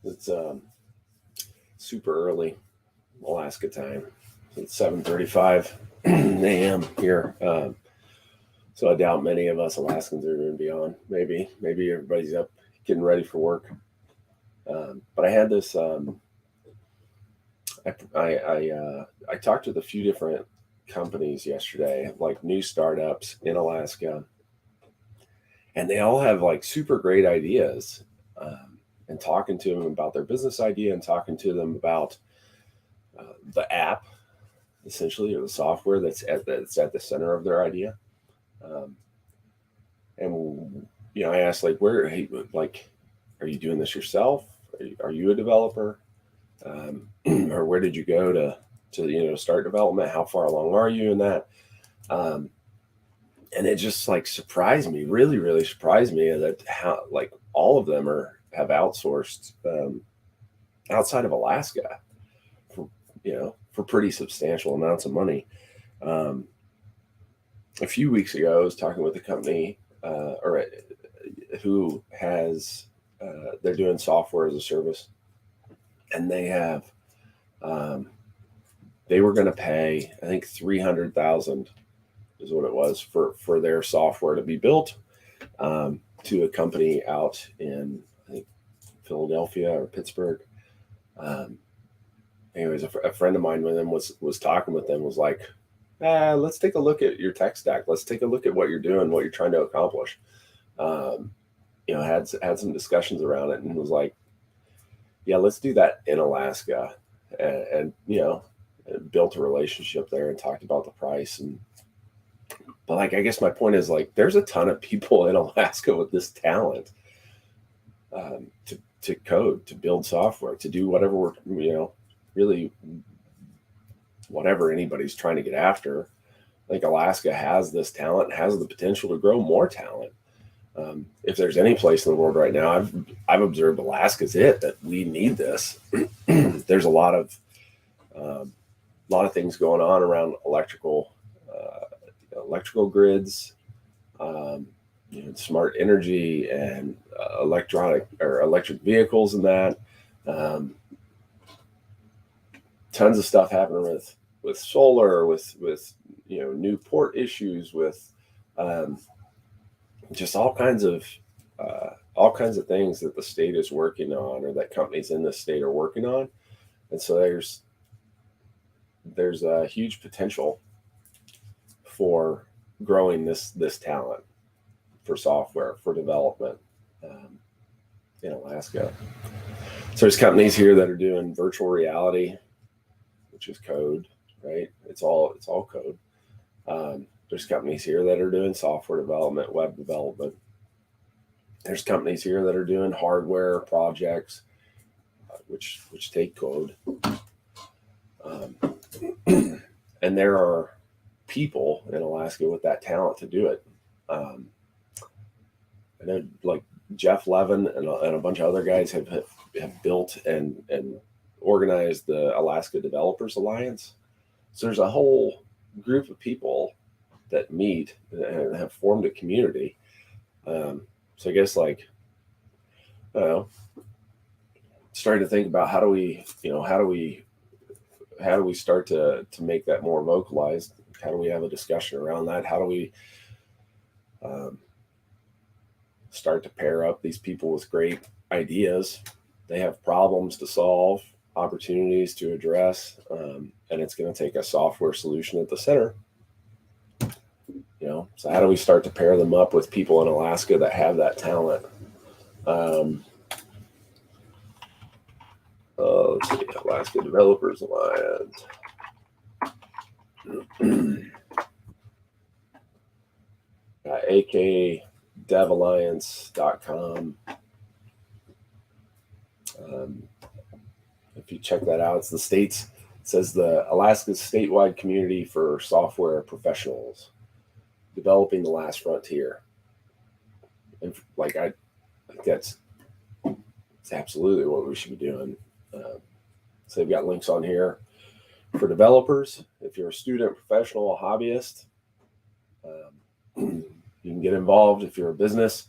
It's super early Alaska time. It's 7:35 a.m. here. So I doubt many of us Alaskans are going to be on. Maybe everybody's up getting ready for work. But I had this. I talked with a few different companies yesterday, like new startups in Alaska, and they all have like super great ideas. And talking to them about their business idea and talking to them about the app, essentially, or the software that's at the center of their idea. Um, and I asked like, hey, like, are you doing this yourself? Are you a developer? Or where did you go to start development? How far along are you in that? Um, and it just like surprised me, really, really surprised me that how like all of them have outsourced outside of Alaska for for pretty substantial amounts of money. Um, a few weeks ago, I was talking with a company who has they're doing software as a service, and um, they were going to pay, I think, 300,000 is what it was for their software to be built to a company out in, I think, Philadelphia or Pittsburgh. Um, Anyways, a friend of mine with them was talking with them, was like, let's take a look at your tech stack. Let's take a look at what you're doing, what you're trying to accomplish. Um, had some discussions around it, and was like, yeah, let's do that in Alaska, and built a relationship there and talked about the price. But like, I guess my point is, like, there's a ton of people in Alaska with this talent to code, to build software, to do whatever really whatever anybody's trying to get after. Like, Alaska has this talent, has the potential to grow more talent. If there's any place in the world right now, I've observed Alaska's that we need this. There's a lot of things going on around electrical grids, smart energy, and electric vehicles, and that. Tons of stuff happening with solar, with new port issues, with just all kinds of things that the state is working on, or that companies in the state are working on. And so there's a huge potential for growing this talent for software, for development in Alaska. So there's companies here that are doing virtual reality, which is code, right? It's all code. There's companies here that are doing software development, web development. There's companies here that are doing hardware projects, which take code. And there are people in Alaska with that talent to do it. I know, like, Jeff Levin and a bunch of other guys have built and organized the Alaska Developers Alliance. So there's a whole group of people that meet and have formed a community. So I guess, like, I don't know, starting to think about how do we start to make that more vocalized? How do we have a discussion around that? How do we start to pair up these people with great ideas? They have problems to solve, opportunities to address, and it's going to take a software solution at the center. So how do we start to pair them up with people in Alaska that have that talent? Let's see, Alaska Developers Alliance. akdevalliance.com. If you check that out, it's the state's, it says the Alaska's statewide community for software professionals, developing the last frontier. And like, I think it's absolutely what we should be doing. So they've got links on here for developers. If you're a student, professional, a hobbyist, you can get involved. If you're a business,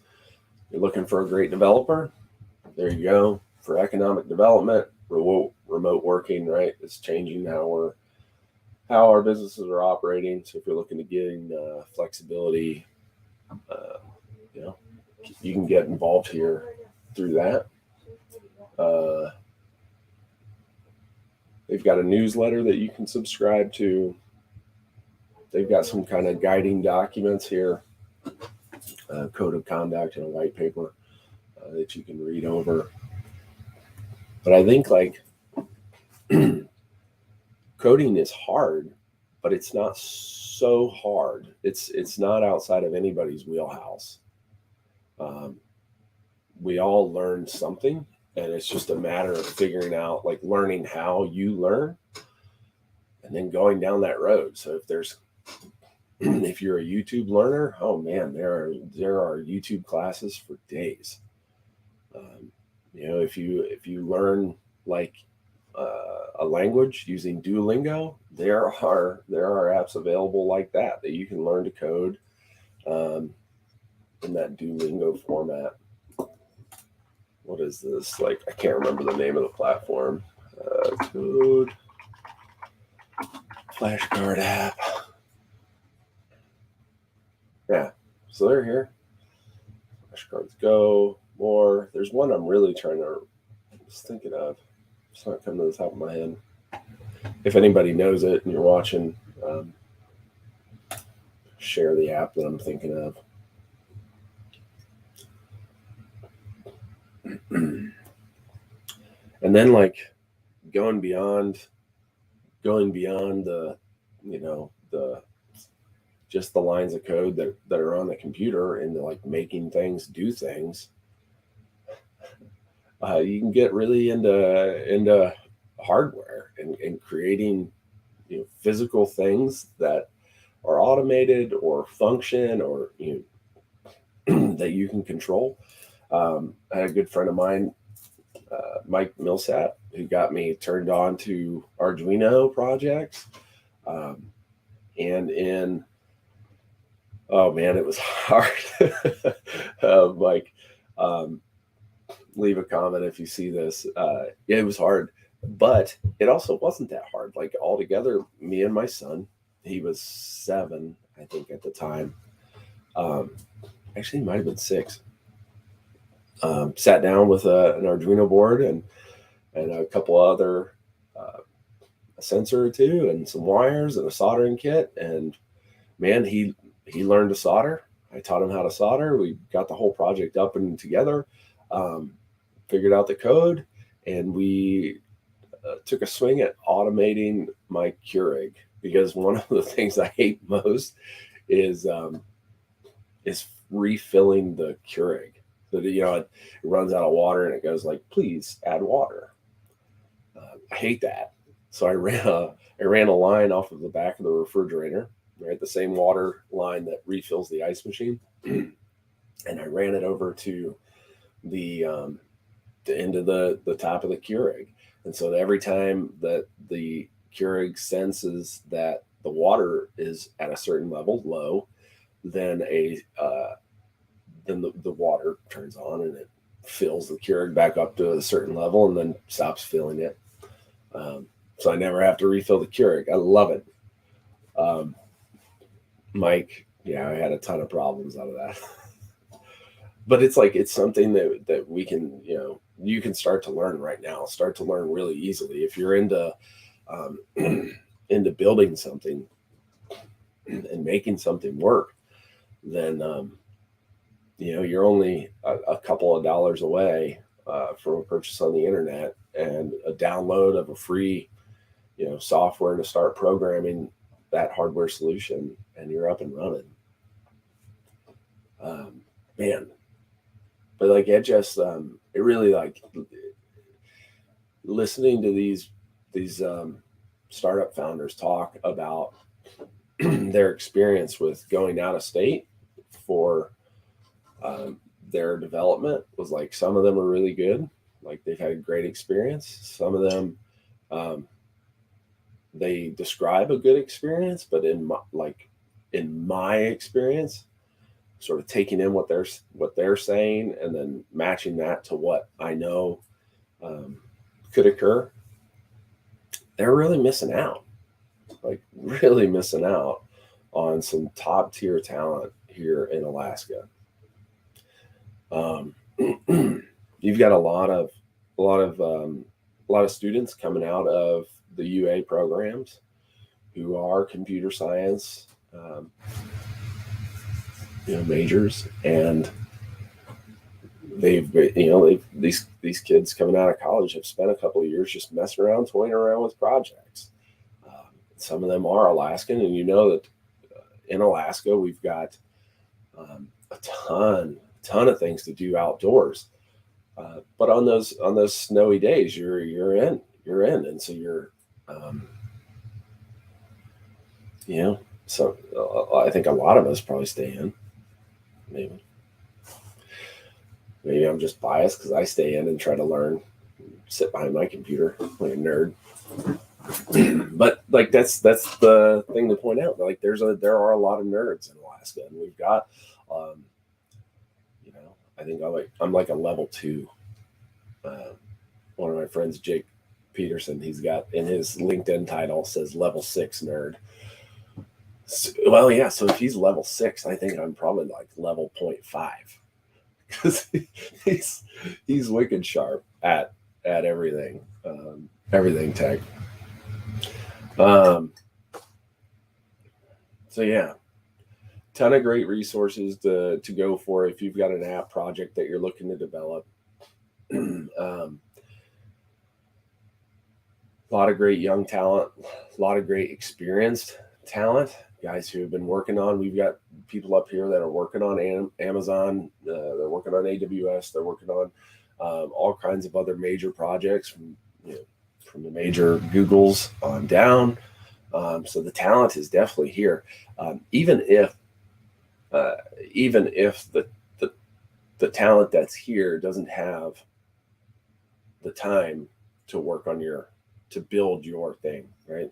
you're looking for a great developer, there you go. for economic development, remote working, right, is changing how our businesses are operating. So if you're looking to gain flexibility, you know, you can get involved here through that. They've got a newsletter that you can subscribe to. They've got some kind of guiding documents here, code of conduct and a white paper that you can read over. But I think like coding is hard, but it's not so hard. It's not outside of anybody's wheelhouse. We all learn something, and it's just a matter of figuring out, like learning how you learn and then going down that road. So if you're a YouTube learner, oh man, there are YouTube classes for days. If you learn like a language using Duolingo, there are apps available like that you can learn to code in that Duolingo format. What is this? Like, I can't remember the name of the platform. Code flashcard app. Yeah, so they're here. Flashcards Go, more. There's one I'm really thinking of. It's not coming to the top of my head. If anybody knows it and you're watching, share the app that I'm thinking of. And then like going beyond the just the lines of code that are on the computer and like making things do things. You can get really into hardware and creating physical things that are automated or function or that you can control. I had a good friend of mine, Mike Millsap, who got me turned on to Arduino projects. It was hard. Mike, leave a comment if you see this. It was hard, but it also wasn't that hard. Like altogether, me and my son, he was 7, I think at the time. Actually, he might have been 6. Sat down with an Arduino board and a couple other, a sensor or two and some wires and a soldering kit. And man, he learned to solder. I taught him how to solder. We got the whole project up and together, figured out the code, and we took a swing at automating my Keurig, because one of the things I hate most is refilling the Keurig. So it runs out of water and it goes like, please add water. I hate that. So I ran a line off of the back of the refrigerator, right? The same water line that refills the ice machine. And I ran it over to the end of the top of the Keurig. And so every time that the Keurig senses that the water is at a certain level, low, then the water turns on and it fills the Keurig back up to a certain level and then stops filling it. So I never have to refill the Keurig. I love it. Mike, I had a ton of problems out of that. But it's something that we can, you can start to learn right now, start to learn really easily. If you're into building something and making something work, then, you're only a couple of dollars away from a purchase on the internet and a download of a free, software to start programming that hardware solution, and you're up and running. Man. But like it just, it really, like listening to these startup founders talk about their experience with going out of state for their development was like, some of them are really good. Like they've had a great experience. Some of them, they describe a good experience, but in my experience, sort of taking in what they're saying and then matching that to what I know could occur, they're really missing out, really missing out on some top tier talent here in Alaska. You've got a lot of students coming out of the UA programs who are computer science majors, and these kids coming out of college have spent a couple of years just messing around, toying around with projects. Some of them are Alaskan, and that in Alaska we've got a ton of things to do outdoors. But on those snowy days, you're in, and so so I think a lot of us probably stay in. Maybe I'm just biased because I stay in and try to learn, sit behind my computer like a nerd. But that's the thing to point out. Like there are a lot of nerds in Alaska, and we've got, I think I'm like a level 2. One of my friends, Jake Peterson, he's got in his LinkedIn title says level 6 nerd. So if he's level 6, I think I'm probably like level 0.5, because he's wicked sharp at everything, everything tech. Ton of great resources to go for if you've got an app project that you're looking to develop. A lot of great young talent, a lot of great experienced talent, guys who have been working on. We've got people up here that are working on Amazon, they're working on AWS, they're working on all kinds of other major projects from the major Googles on down. So the talent is definitely here, even if the talent that's here doesn't have the time to work on to build your thing, right?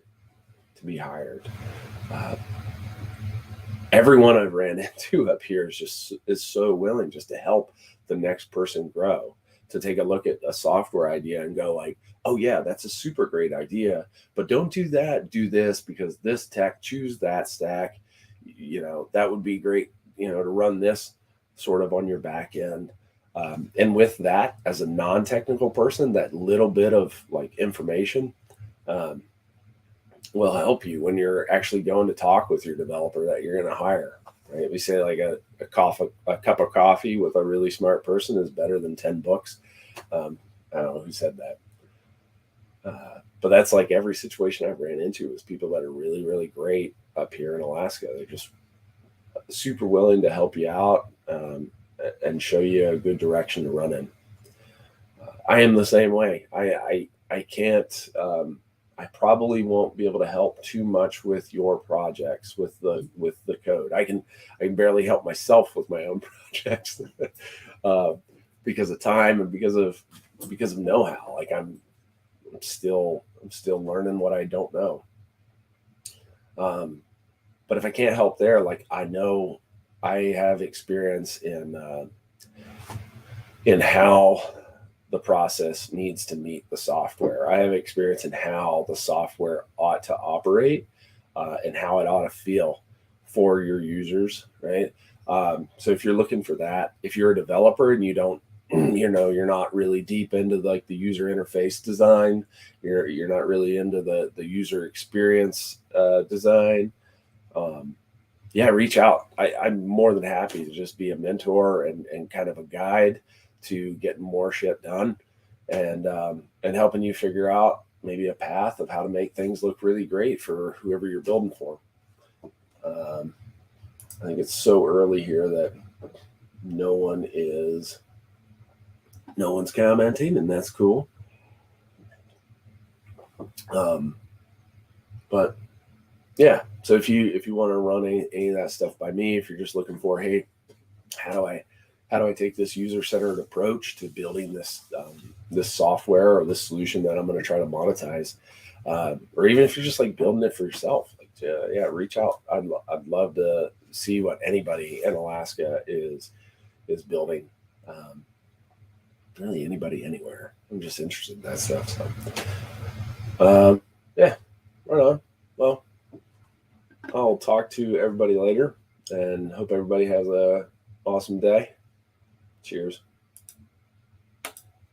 To be hired. Everyone I've ran into up here is so willing just to help the next person grow, to take a look at a software idea and go like, oh yeah, that's a super great idea, but don't do that, do this, because this tech, choose that stack, that would be great, to run this sort of on your back end. And with that, as a non-technical person, that little bit of like information will help you when you're actually going to talk with your developer that you're going to hire, right? We say like a cup of coffee with a really smart person is better than 10 books. I don't know who said that. But that's like every situation I've ran into is people that are really, really great up here in Alaska. They're just super willing to help you out and show you a good direction to run in. I am the same way. I can't, I probably won't be able to help too much with your projects, with the code. I can barely help myself with my own projects because of time and because of know-how. Like I'm still learning what I don't know. But if I can't help there, like I know I have experience in how the process needs to meet the software. I have experience in how the software ought to operate and how it ought to feel for your users, right? So if you're looking for that, if you're a developer and you don't, you're not really deep into like the user interface design, you're not really into the user experience design, reach out. I'm more than happy to just be a mentor and kind of a guide to getting more shit done and helping you figure out maybe a path of how to make things look really great for whoever you're building for. I think it's so early here that no one's commenting, and that's cool. But yeah, so if you want to run any of that stuff by me, if you're just looking for, hey, how do I take this user-centered approach to building this software or this solution that I'm going to try to monetize, or even if you're just like building it for yourself, reach out. I'd love to see what anybody in Alaska is building. really anybody anywhere. I'm just interested in that stuff. Yeah, right on. Well, I'll talk to everybody later and hope everybody has a awesome day. Cheers.